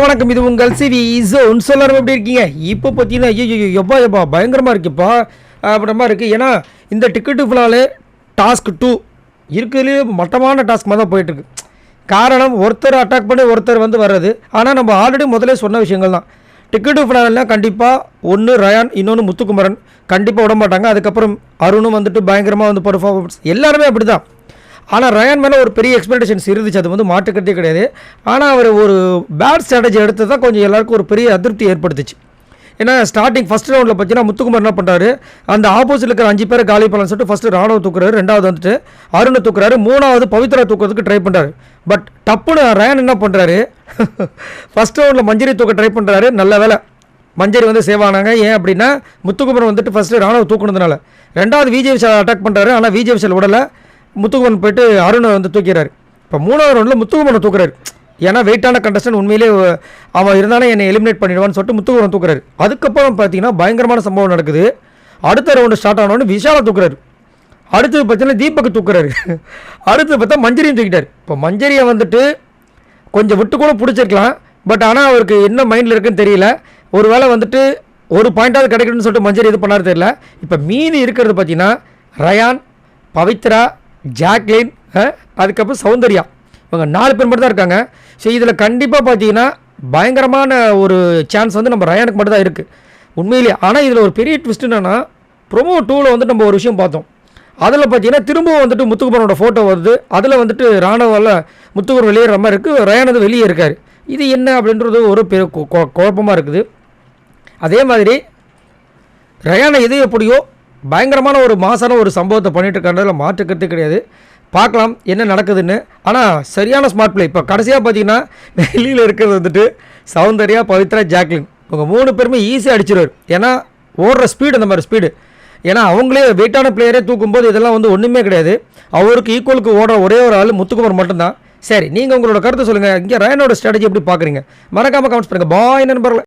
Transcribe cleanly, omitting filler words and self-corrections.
வணக்கம். இது உங்கள் சிவி ஜோன். எல்லாரும் எப்படி இருக்கீங்க? இப்போ பார்த்தீங்கன்னா எப்பா பயங்கரமாக இருக்குப்பா அப்படின்ற மாதிரி இருக்குது. ஏன்னா இந்த டிக்கெட்டு ஃபுல்லாலே டாஸ்க் 2 இருக்கிறதுலேயே மட்டமான டாஸ்க் மாதிரி தான் போயிட்டுருக்கு. காரணம் ஒருத்தர் அட்டாக் பண்ணி ஒருத்தர் வந்து வர்றது. ஆனால் நம்ம ஆல்ரெடி முதலே சொன்ன விஷயங்கள் தான். டிக்கெட்டு ஃபுல்லாலாம் கண்டிப்பாக ஒன்று ரயான், இன்னொன்று முத்துக்குமரன் கண்டிப்பாக விட மாட்டாங்க. அதுக்கப்புறம் அருணும் வந்துட்டு பயங்கரமாக வந்து பர்ஃபார்மன்ஸ் எல்லாருமே அப்படி தான். ஆனால் ரயான் மேலே ஒரு பெரிய எக்ஸ்பெக்டேஷன்ஸ் இருந்துச்சு, அது வந்து மாற்றுக்கிறதே கிடையாது. ஆனால் அவர் ஒரு பேட் ஸ்ட்ராட்டஜி எடுத்து தான் கொஞ்சம் எல்லாருக்கும் ஒரு பெரிய அதிருப்தி ஏற்படுத்துச்சு. ஏன்னா ஸ்டார்டிங் ஃபஸ்ட் ரவுண்டில் பார்த்தீங்கன்னா முத்துக்குமார் என்ன பண்ணுறாரு, அந்த ஆப்போசிட்டில் இருக்கிற 5 பேரை காலி பண்ணலாம்னு சொல்லிட்டு ஃபஸ்ட்டு ராணுவ தூக்குறாரு, 2வது வந்துட்டு அருணை தூக்குறாரு, 3வது பவித்ரா தூக்கிறதுக்கு ட்ரை பண்ணுறாரு. பட் டப்புன்னு ரயான் என்ன பண்ணுறாரு, ஃபஸ்ட் ரவுண்டில் மஞ்சரி தூக்க ட்ரை பண்ணுறாரு. நல்ல வேலை மஞ்சரி வந்து சேவ் ஆனாங்க. ஏன் அப்படின்னா முத்துக்குமரன் வந்துட்டு ஃபஸ்ட்டு ராணுவ தூக்குனதுனால. 2வது விஜய் விஷால் அட்டாக் பண்ணுறாரு. ஆனால் விஜய் விஷால் உடலை, முத்துக்குமரன் போயிட்டு அருணை வந்து தூக்கிறாரு. இப்போ 3வது ரவுண்டில் முத்துக்குமரன் தூக்குறாரு. ஏன்னா வெயிட்டான கண்டஸ்டன் உண்மையிலே அவன் இருந்தானே என்னை எலிமினேட் பண்ணிடுவான்னு சொல்லிட்டு முத்துக்குமரன் தூக்குறாரு. அதுக்கப்புறம் பார்த்தீங்கன்னா பயங்கரமான சம்பவம் நடக்குது. அடுத்த ரவுண்டு ஸ்டார்ட் ஆனோன்னு விஷாலை தூக்குறாரு. அடுத்தது பார்த்தீங்கன்னா தீபக் தூக்குறாரு. அடுத்தது பார்த்தா மஞ்சரியும் தூக்கிட்டார். இப்போ மஞ்சரியை வந்துட்டு கொஞ்சம் விட்டு கூட பிடிச்சிருக்கலாம். பட் ஆனால் அவருக்கு என்ன மைண்டில் இருக்குன்னு தெரியல. ஒரு வேளை வந்துட்டு ஒரு பாயிண்டாவது கிடைக்கணும்னு சொல்லிட்டு மஞ்சரி இது பண்ணாரு தெரியல. இப்போ மீதி இருக்கிறது பார்த்தீங்கன்னா ரயான், பவித்ரா, ஜாக்லின், அதுக்கப்புறம் சௌந்தர்யா, இவங்க 4 பேர் மட்டும் தான் இருக்காங்க. ஸோ இதில் கண்டிப்பாக பார்த்தீங்கன்னா பயங்கரமான ஒரு சான்ஸ் வந்து நம்ம ரயானுக்கு மட்டும் தான் இருக்குது உண்மையிலேயே. ஆனால் இதில் ஒரு பெரிய ட்விஸ்ட் என்னென்னா, ப்ரோமோ 2ல் வந்துட்டு நம்ம ஒரு விஷயம் பார்த்தோம். அதில் பார்த்தீங்கன்னா திரும்பவும் வந்துட்டு முத்துக்குமரனோட ஃபோட்டோ வருது. அதில் வந்துட்டு ராணுவத்தில் முத்துக்குமரன் வெளியேற மாதிரி இருக்குது, ரயான் வந்து வெளியே இருக்கார். இது என்ன அப்படின்றது ஒரு பெரிய குழப்பமாக இருக்குது. அதே மாதிரி ரயானை எது எப்படியோ பயங்கரமான ஒரு மாசான ஒரு சம்பவத்தை பண்ணிட்டு இருக்கான்றதுல மாற்றுக்கிறதே கிடையாது. பார்க்கலாம் என்ன நடக்குதுன்னு. ஆனால் சரியான ஸ்மார்ட் பிளே. இப்போ கடைசியாக பார்த்தீங்கன்னா வெளியில் இருக்கிறது வந்துட்டு சௌந்தர்யா, பவித்ரா, ஜாக்லின், இவங்க 3 பேருமே ஈஸியாக அடிச்சிருவார். ஏன்னா ஓடுற ஸ்பீடு அந்த மாதிரி ஸ்பீடு. ஏன்னா அவங்களே வெயிட்டான பிளேயரே தூக்கும்போது இதெல்லாம் வந்து ஒன்றுமே கிடையாது. அவருக்கு ஈக்குவலுக்கு ஓடுற ஒரே ஒரு ஆள் முத்துக்குமர் மட்டும்தான். சரி, நீங்கள் உங்களோட கருத்தை சொல்லுங்கள். இங்கே ரயானோட ஸ்ட்ராட்டஜி எப்படி பார்க்குறீங்க? மறக்காமல் கமெண்ட்ஸ் பண்ணுங்கள். பாய் நண்பர்களே.